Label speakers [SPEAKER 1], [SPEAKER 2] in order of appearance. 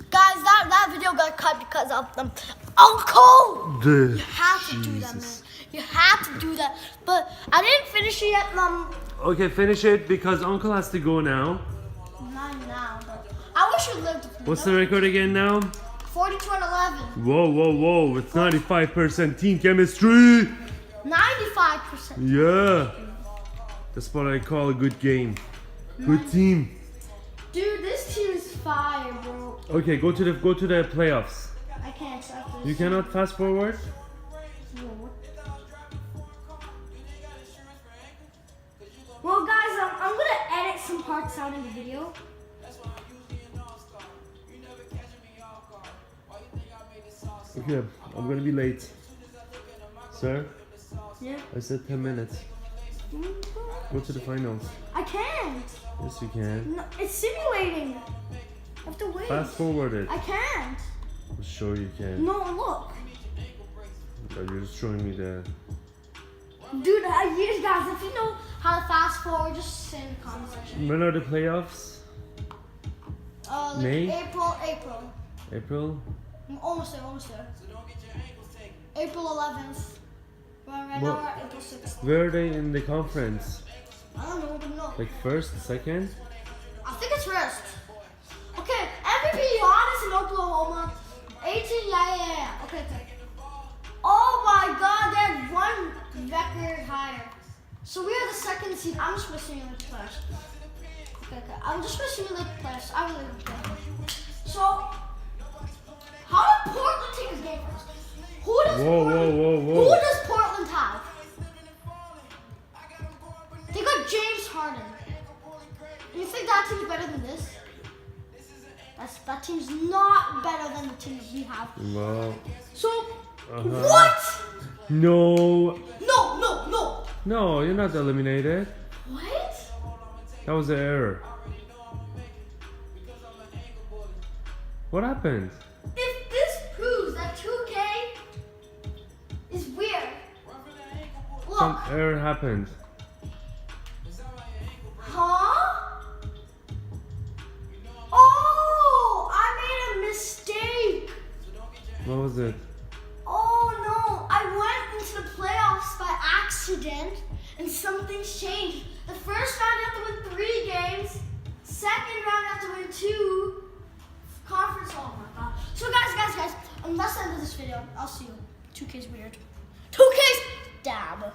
[SPEAKER 1] Guys, that video got cut because of them. Uncle! You have to do that, man. You have to do that. But I didn't finish it yet, Mom.
[SPEAKER 2] Okay, finish it because Uncle has to go now.
[SPEAKER 1] Not now, but I wish you lived with me.
[SPEAKER 2] What's the record again now?
[SPEAKER 1] 42 and 11.
[SPEAKER 2] Whoa. It's 95% team chemistry.
[SPEAKER 1] 95%.
[SPEAKER 2] Yeah. That's what I call a good game. Good team.
[SPEAKER 1] Dude, this team is fire, bro.
[SPEAKER 2] Okay, go to the playoffs.
[SPEAKER 1] I can't accept this.
[SPEAKER 2] You cannot fast forward?
[SPEAKER 1] Well, guys, I'm gonna edit some parts out in the video.
[SPEAKER 2] Okay, I'm gonna be late. Sir?
[SPEAKER 1] Yeah.
[SPEAKER 2] I said 10 minutes. Go to the finals.
[SPEAKER 1] I can't.
[SPEAKER 2] Yes, you can.
[SPEAKER 1] No, it's simulating. I have to wait.
[SPEAKER 2] Fast forward it.
[SPEAKER 1] I can't.
[SPEAKER 2] I'm sure you can.
[SPEAKER 1] No, look.
[SPEAKER 2] You're just showing me the...
[SPEAKER 1] Dude, you guys, if you know how to fast forward, just say in the comment section.
[SPEAKER 2] When are the playoffs?
[SPEAKER 1] Like
[SPEAKER 2] May?
[SPEAKER 1] April.
[SPEAKER 2] April?
[SPEAKER 1] Almost there. April 11th. Right now we're at April 6th.
[SPEAKER 2] Where are they in the conference?
[SPEAKER 1] I don't know, but no.
[SPEAKER 2] Like first, second?
[SPEAKER 1] I think it's first. Okay, MVP Giannis in Oklahoma. 18, yeah. Okay. Oh my God, they're one record higher. So we are the second seed. I'm just gonna simulate the players. Okay. I'm just gonna simulate the players. I really don't care. So, how did Portland take this game first? Who does Portland have? They got James Harden. You think that team's better than this? That team's not better than the teams we have.
[SPEAKER 2] Wow.
[SPEAKER 1] So, what?
[SPEAKER 2] No.
[SPEAKER 1] No.
[SPEAKER 2] No, you're not eliminated.
[SPEAKER 1] What?
[SPEAKER 2] That was an error. What happened?
[SPEAKER 1] If this proves that 2K is weird,
[SPEAKER 2] Some
[SPEAKER 1] look.
[SPEAKER 2] error happened.
[SPEAKER 1] Huh? Oh, I made a mistake.
[SPEAKER 2] What was it?
[SPEAKER 1] Oh no, I went into the playoffs by accident and something's changed. The first round you have to win 3 games. Second round you have to win 2. Conference, oh my God. So guys, that's the end of this video. I'll see you. 2K's weird. 2K's dab.